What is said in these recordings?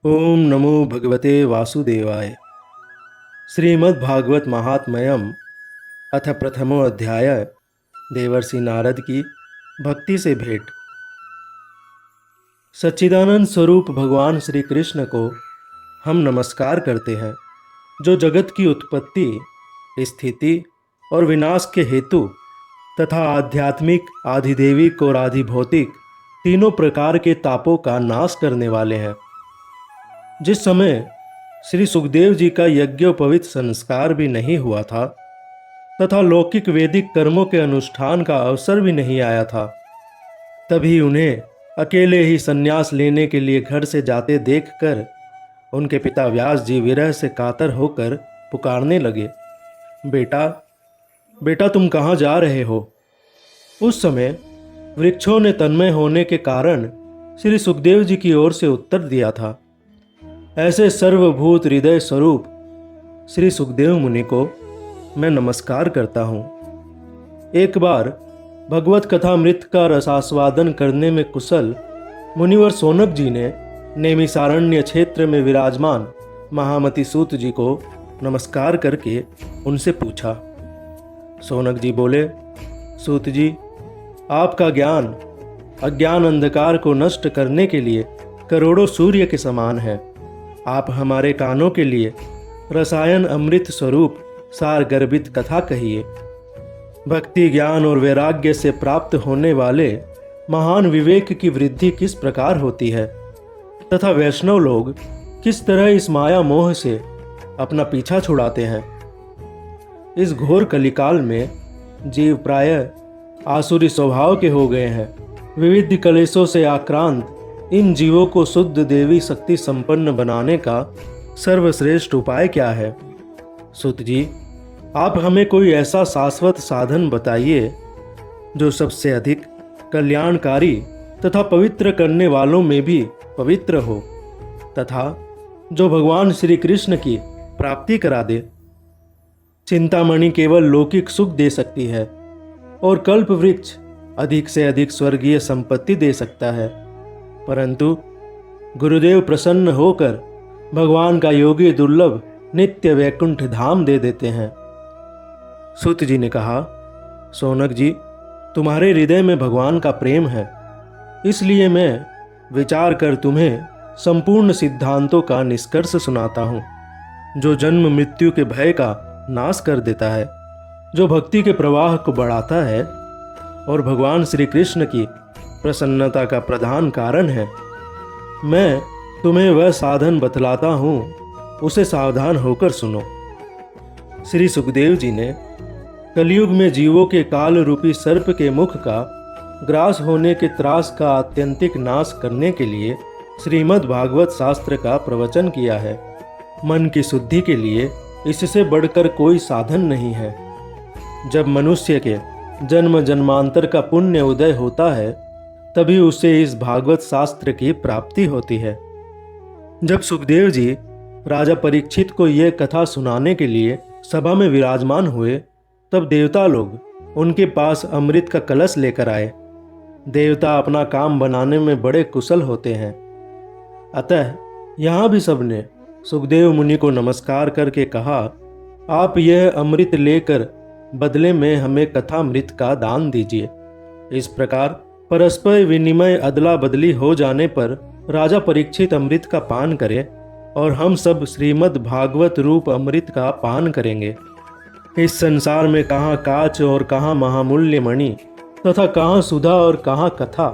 ओम नमो भगवते वासुदेवाय। श्रीमद्भागवत महात्म्यम अथ प्रथमो अध्याय। देवर्षि नारद की भक्ति से भेंट। सच्चिदानंद स्वरूप भगवान श्री कृष्ण को हम नमस्कार करते हैं, जो जगत की उत्पत्ति, स्थिति और विनाश के हेतु तथा आध्यात्मिक, आधिदेविक और आधिभौतिक तीनों प्रकार के तापों का नाश करने वाले हैं। जिस समय श्री सुखदेव जी का यज्ञोपवीत संस्कार भी नहीं हुआ था तथा लौकिक वैदिक कर्मों के अनुष्ठान का अवसर भी नहीं आया था, तभी उन्हें अकेले ही संन्यास लेने के लिए घर से जाते देखकर उनके पिता व्यास जी विरह से कातर होकर पुकारने लगे, बेटा बेटा तुम कहाँ जा रहे हो। उस समय वृक्षों ने तन्मय होने के कारण श्री सुखदेव जी की ओर से उत्तर दिया था, ऐसे सर्वभूत हृदय स्वरूप श्री सुखदेव मुनि को मैं नमस्कार करता हूँ। एक बार भगवत कथामृत का रसास्वादन करने में कुशल मुनिवर सोनक जी ने नैमिषारण्य क्षेत्र में विराजमान महामति सूत जी को नमस्कार करके उनसे पूछा। सोनक जी बोले, सूत जी, आपका ज्ञान अज्ञान अंधकार को नष्ट करने के लिए करोड़ों सूर्य के समान है। आप हमारे कानों के लिए रसायन अमृत स्वरूप सार गर्भित कथा कहिए। भक्ति, ज्ञान और वैराग्य से प्राप्त होने वाले महान विवेक की वृद्धि किस प्रकार होती है तथा वैष्णव लोग किस तरह इस माया मोह से अपना पीछा छुड़ाते हैं। इस घोर कलिकाल में जीव प्रायः आसुरी स्वभाव के हो गए हैं। विविध कलेशों से आक्रांत इन जीवों को शुद्ध देवी शक्ति संपन्न बनाने का सर्वश्रेष्ठ उपाय क्या है। सुत जी, आप हमें कोई ऐसा शाश्वत साधन बताइए जो सबसे अधिक कल्याणकारी तथा पवित्र करने वालों में भी पवित्र हो तथा जो भगवान श्री कृष्ण की प्राप्ति करा दे। चिंतामणि केवल लौकिक सुख दे सकती है और कल्प वृक्ष अधिक से अधिक स्वर्गीय संपत्ति दे सकता है, परंतु गुरुदेव प्रसन्न होकर भगवान का योगी दुर्लभ नित्य वैकुंठ धाम दे देते हैं। सूत जी ने कहा, सोनक जी, तुम्हारे हृदय में भगवान का प्रेम है, इसलिए मैं विचार कर तुम्हें संपूर्ण सिद्धांतों का निष्कर्ष सुनाता हूँ, जो जन्म मृत्यु के भय का नाश कर देता है, जो भक्ति के प्रवाह को बढ़ाता है और भगवान श्री कृष्ण की प्रसन्नता का प्रधान कारण है। मैं तुम्हें वह साधन बतलाता हूँ, उसे सावधान होकर सुनो। श्री सुखदेव जी ने कलयुग में जीवों के काल रूपी सर्प के मुख का ग्रास होने के त्रास का आत्यंतिक नाश करने के लिए श्रीमद् भागवत शास्त्र का प्रवचन किया है। मन की शुद्धि के लिए इससे बढ़कर कोई साधन नहीं है। जब मनुष्य के जन्म जन्मांतर का पुण्य उदय होता है, तभी उसे इस भागवत शास्त्र की प्राप्ति होती है। जब सुखदेव जी राजा परीक्षित को यह कथा सुनाने के लिए सभा में विराजमान हुए, तब देवता लोग उनके पास अमृत का कलश लेकर आए। देवता अपना काम बनाने में बड़े कुशल होते हैं, अतः यहाँ भी सबने सुखदेव मुनि को नमस्कार करके कहा, आप यह अमृत लेकर बदले में हमें कथामृत का दान दीजिए। इस प्रकार परस्पर विनिमय अदला बदली हो जाने पर राजा परीक्षित अमृत का पान करें और हम सब श्रीमद् भागवत रूप अमृत का पान करेंगे। इस संसार में कहाँ काच और कहाँ महामूल्य मणि तथा कहाँ सुधा और कहाँ कथा।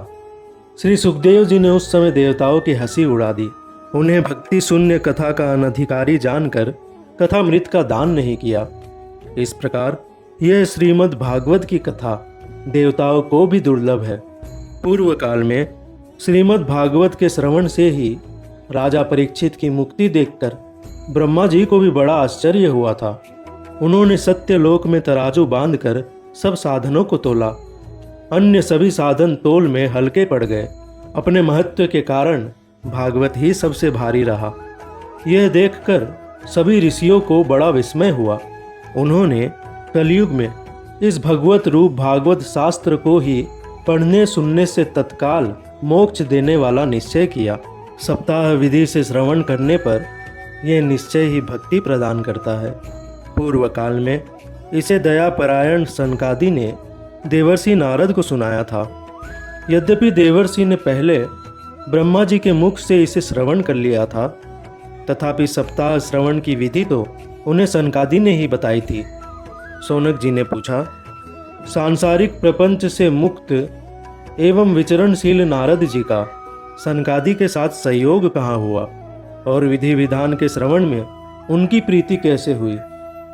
श्री सुखदेव जी ने उस समय देवताओं की हंसी उड़ा दी। उन्हें भक्ति शून्य कथा का अनधिकारी जानकर कथामृत का दान नहीं किया। इस प्रकार यह श्रीमद् भागवत की कथा देवताओं को भी दुर्लभ है। पूर्व काल में श्रीमद् भागवत के श्रवण से ही राजा परीक्षित की मुक्ति देखकर ब्रह्मा जी को भी बड़ा आश्चर्य हुआ था। उन्होंने सत्यलोक में तराजू बांधकर सब साधनों को तोला। अन्य सभी साधन तोल में हल्के पड़ गए। अपने महत्व के कारण भागवत ही सबसे भारी रहा। यह देखकर सभी ऋषियों को बड़ा विस्मय हुआ। उन्होंने कलयुग में इस भगवत रूप भागवत शास्त्र को ही पढ़ने सुनने से तत्काल मोक्ष देने वाला निश्चय किया। सप्ताह विधि से श्रवण करने पर यह निश्चय ही भक्ति प्रदान करता है। पूर्व काल में इसे दयापरायण सनकादि ने देवर्षि नारद को सुनाया था। यद्यपि देवर्षि ने पहले ब्रह्मा जी के मुख से इसे श्रवण कर लिया था, तथापि सप्ताह श्रवण की विधि तो उन्हें सनकादि ने ही बताई थी। शौनक जी ने पूछा, सांसारिक प्रपंच से मुक्त एवं विचरणशील नारद जी का सनकादि के साथ सहयोग कहाँ हुआ और विधि विधान के श्रवण में उनकी प्रीति कैसे हुई?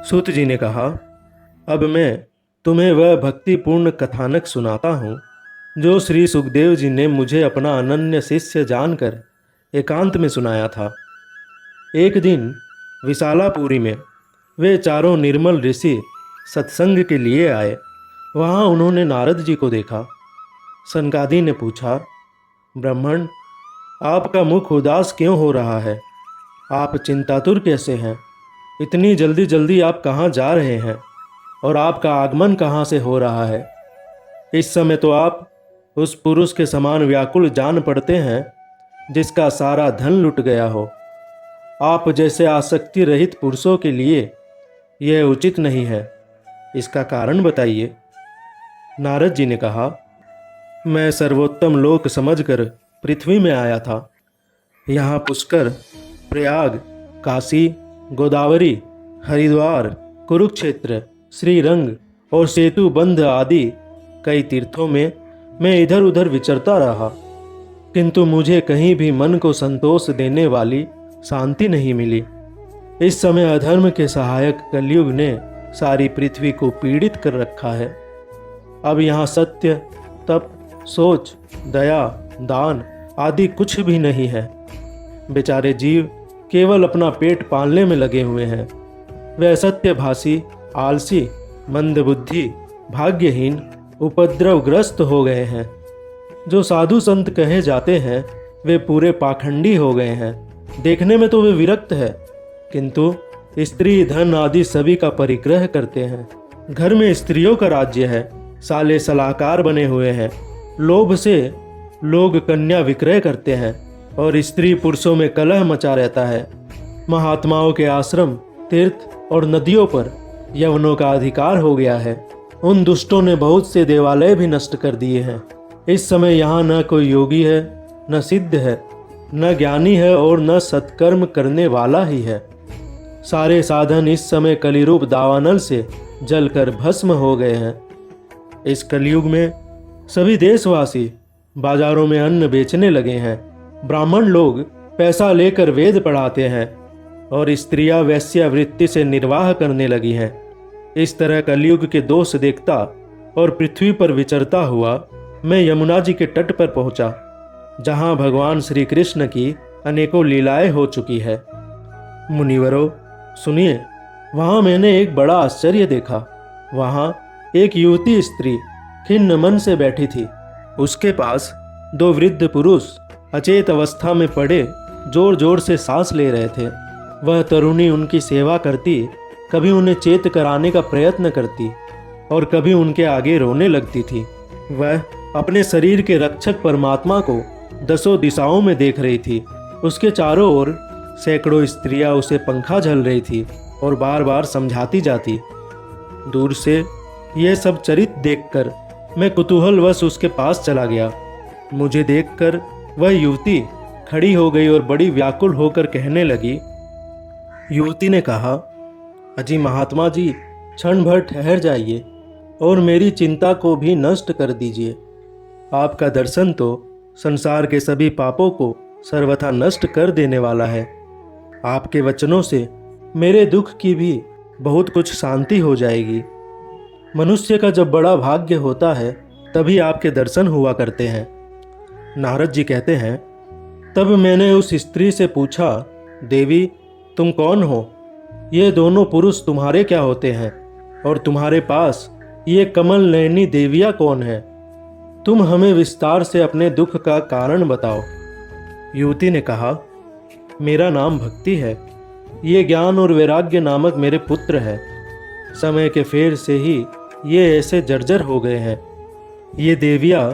सूत जी ने कहा, अब मैं तुम्हें वह भक्तिपूर्ण कथानक सुनाता हूँ जो श्री सुखदेव जी ने मुझे अपना अनन्य शिष्य जानकर एकांत में सुनाया था। एक दिन विशालापुरी में वे चारों निर्मल ऋषि सत्संग के लिए आए। वहाँ उन्होंने नारद जी को देखा। सनकादि ने पूछा, ब्राह्मण, आपका मुख उदास क्यों हो रहा है? आप चिंतातुर कैसे हैं? इतनी जल्दी जल्दी आप कहाँ जा रहे हैं और आपका आगमन कहाँ से हो रहा है? इस समय तो आप उस पुरुष के समान व्याकुल जान पड़ते हैं जिसका सारा धन लुट गया हो। आप जैसे आसक्ति रहित पुरुषों के लिए यह उचित नहीं है। इसका कारण बताइए। नारद जी ने कहा, मैं सर्वोत्तम लोक समझकर पृथ्वी में आया था। यहाँ पुष्कर, प्रयाग, काशी, गोदावरी, हरिद्वार, कुरुक्षेत्र, श्रीरंग और सेतुबंध आदि कई तीर्थों में मैं इधर उधर विचरता रहा, किंतु मुझे कहीं भी मन को संतोष देने वाली शांति नहीं मिली। इस समय अधर्म के सहायक कलयुग ने सारी पृथ्वी को पीड़ित कर रखा है। अब यहाँ सत्य, तप, सोच, दया, दान आदि कुछ भी नहीं है। बेचारे जीव केवल अपना पेट पालने में लगे हुए हैं। वे सत्यभाषी, आलसी, मंदबुद्धि, भाग्यहीन, उपद्रवग्रस्त हो गए हैं। जो साधु संत कहे जाते हैं वे पूरे पाखंडी हो गए हैं। देखने में तो वे विरक्त है, किंतु स्त्री धन आदि सभी का परिग्रह करते हैं। घर में स्त्रियों का राज्य है। साले सलाहकार बने हुए हैं। लोभ से लोग कन्या विक्रय करते हैं और स्त्री पुरुषों में कलह मचा रहता है। महात्माओं के आश्रम, तीर्थ और नदियों पर यवनों का अधिकार हो गया है। उन दुष्टों ने बहुत से देवालय भी नष्ट कर दिए हैं। इस समय यहाँ न कोई योगी है, न सिद्ध है, न ज्ञानी है और न सत्कर्म करने वाला ही है। सारे साधन इस समय कलिरूप दावानल से जलकर भस्म हो गए हैं। इस कलयुग में सभी देशवासी बाजारों में अन्न बेचने लगे हैं। ब्राह्मण लोग पैसा लेकर वेद पढ़ाते हैं और स्त्रियां वैश्यावृत्ति से निर्वाह करने लगी हैं। इस तरह कलयुग के दोष देखता और पृथ्वी पर विचरता हुआ मैं यमुना जी के तट पर पहुंचा, जहां भगवान श्री कृष्ण की अनेकों लीलाएं हो चुकी है। मुनिवरों, सुनिए, वहां मैंने एक बड़ा आश्चर्य देखा। वहां एक युवती स्त्री खिन्न मन से बैठी थी। उसके पास दो वृद्ध पुरुष अचेत अवस्था में पड़े जोर जोर से सांस ले रहे थे। वह तरुणी उनकी सेवा करती, कभी उन्हें चेत कराने का प्रयत्न करती और कभी उनके आगे रोने लगती थी। वह अपने शरीर के रक्षक परमात्मा को दसों दिशाओं में देख रही थी। उसके चारों ओर सैकड़ों स्त्रियां उसे पंखा झल रही थी और बार बार समझाती जाती। दूर से यह सब चरित्र देखकर मैं कुतूहलवश उसके पास चला गया। मुझे देखकर वह युवती खड़ी हो गई और बड़ी व्याकुल होकर कहने लगी। युवती ने कहा, अजी महात्मा जी, क्षण भर ठहर जाइए और मेरी चिंता को भी नष्ट कर दीजिए। आपका दर्शन तो संसार के सभी पापों को सर्वथा नष्ट कर देने वाला है। आपके वचनों से मेरे दुख की भी बहुत कुछ शांति हो जाएगी। मनुष्य का जब बड़ा भाग्य होता है तभी आपके दर्शन हुआ करते हैं। नारद जी कहते हैं, तब मैंने उस स्त्री से पूछा, देवी तुम कौन हो? ये दोनों पुरुष तुम्हारे क्या होते हैं और तुम्हारे पास ये कमल नयनी देवियाँ कौन है? तुम हमें विस्तार से अपने दुख का कारण बताओ। युवती ने कहा, मेरा नाम भक्ति है। ये ज्ञान और वैराग्य नामक मेरे पुत्र है। समय के फेर से ही ये ऐसे जर्जर हो गए हैं। ये देवियाँ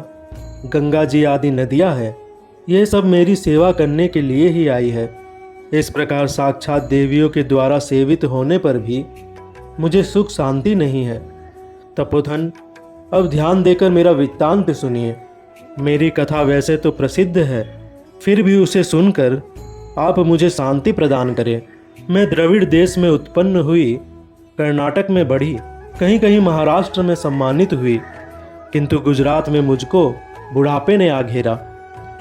गंगा जी आदि नदियाँ हैं। यह सब मेरी सेवा करने के लिए ही आई है। इस प्रकार साक्षात देवियों के द्वारा सेवित होने पर भी मुझे सुख शांति नहीं है। तपोधन, अब ध्यान देकर मेरा वृत्तांत सुनिए। मेरी कथा वैसे तो प्रसिद्ध है, फिर भी उसे सुनकर आप मुझे शांति प्रदान करें। मैं द्रविड़ देश में उत्पन्न हुई, कर्नाटक में बढ़ी, कहीं कहीं महाराष्ट्र में सम्मानित हुई, किंतु गुजरात में मुझको बुढ़ापे ने आ घेरा।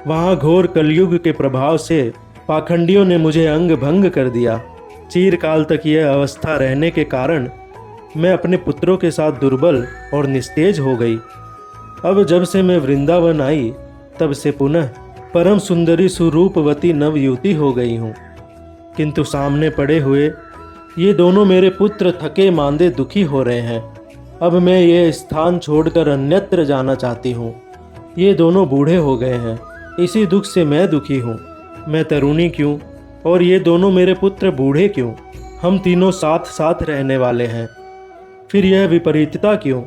वहाँ घोर कलयुग के प्रभाव से पाखंडियों ने मुझे अंग भंग कर दिया। चिरकाल तक यह अवस्था रहने के कारण मैं अपने पुत्रों के साथ दुर्बल और निस्तेज हो गई। अब जब से मैं वृंदावन आई, तब से पुनः परम सुंदरी सुरूपवती नवयुवती हो गई हूँ। किंतु सामने पड़े हुए ये दोनों मेरे पुत्र थके मांदे दुखी हो रहे हैं। अब मैं ये स्थान छोड़कर अन्यत्र जाना चाहती हूँ। ये दोनों बूढ़े हो गए हैं, इसी दुख से मैं दुखी हूँ। मैं तरुणी क्यों और ये दोनों मेरे पुत्र बूढ़े क्यों? हम तीनों साथ साथ रहने वाले हैं, फिर यह विपरीतता क्यों?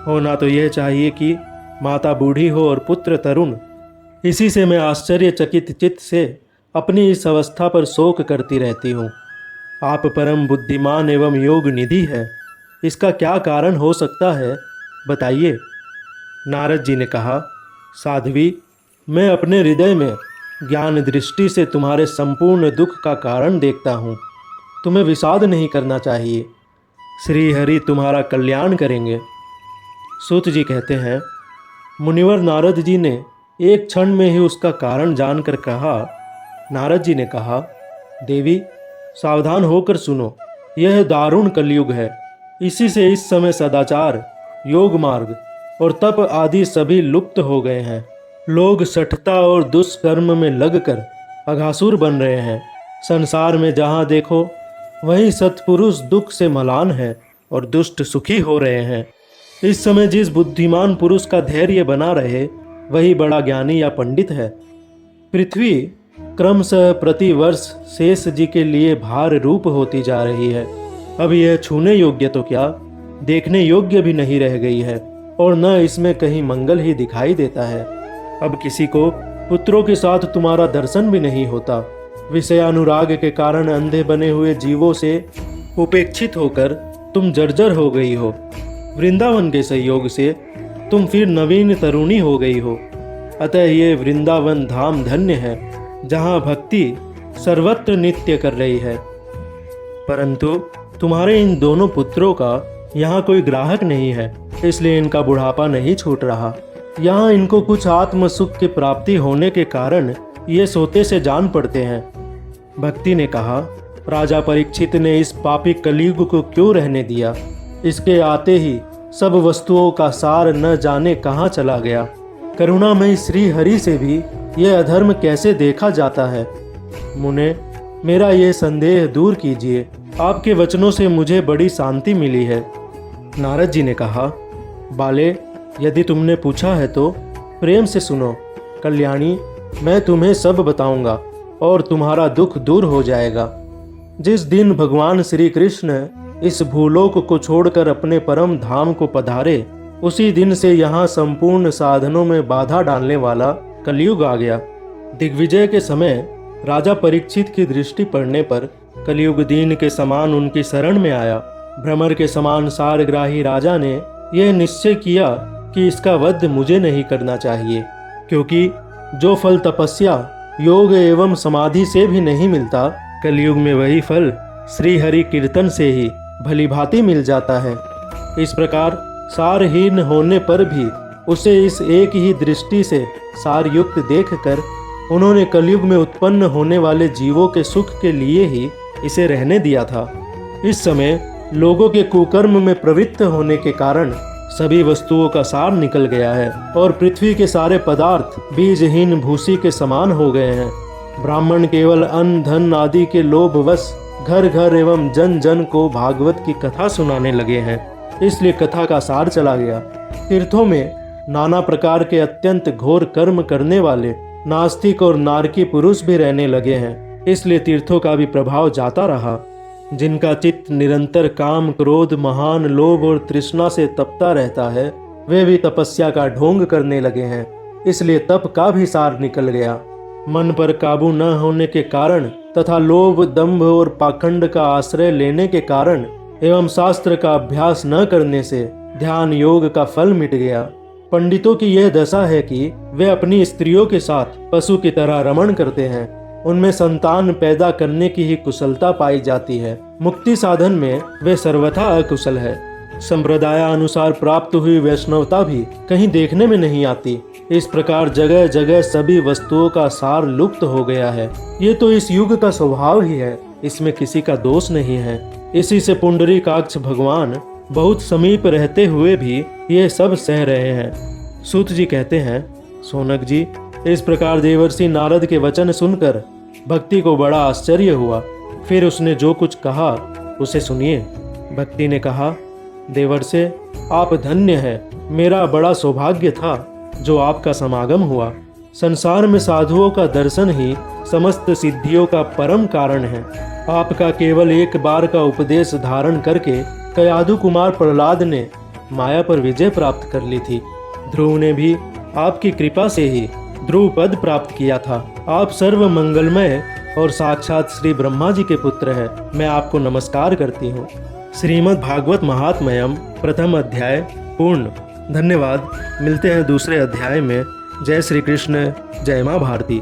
होना तो यह चाहिए कि माता बूढ़ी हो और पुत्र तरुण। इसी से मैं आश्चर्यचकित चित्त से अपनी इस अवस्था पर शोक करती रहती हूँ। आप परम बुद्धिमान एवं योग निधि है, इसका क्या कारण हो सकता है, बताइए। नारद जी ने कहा, साध्वी, मैं अपने हृदय में ज्ञान दृष्टि से तुम्हारे संपूर्ण दुख का कारण देखता हूँ। तुम्हें विषाद नहीं करना चाहिए। श्री हरि तुम्हारा कल्याण करेंगे। सूत जी कहते हैं, मुनिवर नारद जी ने एक क्षण में ही उसका कारण जानकर कहा। नारद जी ने कहा, देवी, सावधान होकर सुनो, यह दारुण कलयुग है। इसी से इस समय सदाचार, योग मार्ग और तप आदि सभी लुप्त हो गए हैं। लोग सठता और दुष्कर्म में लगकर अघासुर बन रहे हैं। संसार में जहाँ देखो वहीं सत्पुरुष दुख से मलान है और दुष्ट सुखी हो रहे हैं। इस समय जिस बुद्धिमान पुरुष का धैर्य बना रहे वही बड़ा ज्ञानी या पंडित है। पृथ्वी क्रमशः प्रतिवर्ष शेष जी के लिए भार रूप होती जा रही है। अब यह छूने योग्य तो क्या, देखने योग्य भी नहीं रह गई है और न इसमें कहीं मंगल ही दिखाई देता है। अब किसी को पुत्रों के साथ तुम्हारा दर्शन भी नहीं होता। विषयानुराग के कारण अंधे बने हुए जीवों से उपेक्षित होकर तुम जर्जर हो गई हो। वृंदावन के संयोग से तुम फिर नवीन तरुणी हो गई हो। अतः ये वृंदावन धाम धन्य है, जहाँ भक्ति सर्वत्र नित्य कर रही है। परंतु तुम्हारे इन दोनों पुत्रों का यहाँ कोई ग्राहक नहीं है, इसलिए इनका बुढ़ापा नहीं छूट रहा। यहाँ इनको कुछ आत्म सुख की प्राप्ति होने के कारण ये सोते से जान पड़ते हैं। भक्ति ने कहा, राजा परीक्षित ने इस पापी कलयुग को क्यों रहने दिया? इसके आते ही सब वस्तुओं का सार न जाने कहाँ चला गया। करुणामयी श्री हरि से भी यह अधर्म कैसे देखा जाता है? मुने, मेरा ये संदेह दूर कीजिए। आपके वचनों से मुझे बड़ी शांति मिली है। नारद जी ने कहा, बाले, यदि तुमने पूछा है तो प्रेम से सुनो। कल्याणी, मैं तुम्हें सब बताऊंगा और तुम्हारा दुख दूर हो जाएगा। जिस दिन भगवान श्री कृष्ण इस भूलोक को छोड़कर अपने परम धाम को पधारे, उसी दिन से यहाँ संपूर्ण साधनों में बाधा डालने वाला कलयुग आ गया। दिग्विजय के समय राजा परीक्षित की दृष्टि पड़ने पर कलयुग दीन के समान उनकी शरण में आया। भ्रमर के समान सारग्राही राजा ने यह निश्चय किया कि इसका वध मुझे नहीं करना चाहिए, क्योंकि जो फल तपस्या, योग एवं समाधि से भी नहीं मिलता, कलयुग में वही फल श्री हरि कीर्तन से ही भलीभांति मिल जाता है। इस प्रकार सारहीन होने पर भी उसे इस एक ही दृष्टि से सारयुक्त देखकर उन्होंने कलयुग में उत्पन्न होने वाले जीवों के सुख के लिए ही इसे रहने दिया था। इस समय लोगों के कुकर्म में प्रवृत्त होने के कारण सभी वस्तुओं का सार निकल गया है और पृथ्वी के सारे पदार्थ बीजहीन भूसी के समान हो गए हैं। ब्राह्मण केवल अन्न धन आदि के लोभवश घर घर एवं जन जन को भागवत की कथा सुनाने लगे हैं, इसलिए कथा का सार चला गया। तीर्थों में नाना प्रकार के अत्यंत घोर कर्म करने वाले नास्तिक और नारकी पुरुष भी रहने लगे हैं, इसलिए तीर्थों का भी प्रभाव जाता रहा। जिनका चित्त निरंतर काम, क्रोध, महान लोभ और तृष्णा से तपता रहता है, वे भी तपस्या का ढोंग करने लगे हैं, इसलिए तप का भी सार निकल गया। मन पर काबू न होने के कारण तथा लोभ, दंभ और पाखंड का आश्रय लेने के कारण एवं शास्त्र का अभ्यास न करने से ध्यान योग का फल मिट गया। पंडितों की यह दशा है कि वे अपनी स्त्रियों के साथ पशु की तरह रमण करते हैं। उनमें संतान पैदा करने की ही कुशलता पाई जाती है। मुक्ति साधन में वे सर्वथा अकुशल है। संप्रदायानुसार प्राप्त हुई वैष्णवता भी कहीं देखने में नहीं आती। इस प्रकार जगह जगह सभी वस्तुओं का सार लुप्त हो गया है। ये तो इस युग का स्वभाव ही है, इसमें किसी का दोष नहीं है। इसी से पुंडरीकाक्ष भगवान बहुत समीप रहते हुए भी ये सब सह रहे हैं। सूत जी कहते हैं, सोनक जी, इस प्रकार देवर्षि नारद के वचन सुनकर भक्ति को बड़ा आश्चर्य हुआ। फिर उसने जो कुछ कहा उसे सुनिए। भक्ति ने कहा, देवर्षि, आप धन्य हैं। मेरा बड़ा सौभाग्य था जो आपका समागम हुआ। संसार में साधुओं का दर्शन ही समस्त सिद्धियों का परम कारण है। आपका केवल एक बार का उपदेश धारण करके कयाधु कुमार प्रहलाद ने माया पर विजय प्राप्त कर ली थी। ध्रुव ने भी आपकी कृपा से ही ध्रुव पद प्राप्त किया था। आप सर्व मंगलमय और साक्षात श्री ब्रह्मा जी के पुत्र हैं। मैं आपको नमस्कार करती हूँ। श्रीमद् भागवत महात्म्यम प्रथम अध्याय पूर्ण। धन्यवाद। मिलते हैं दूसरे अध्याय में। जय श्री कृष्ण, जय माँ भारती।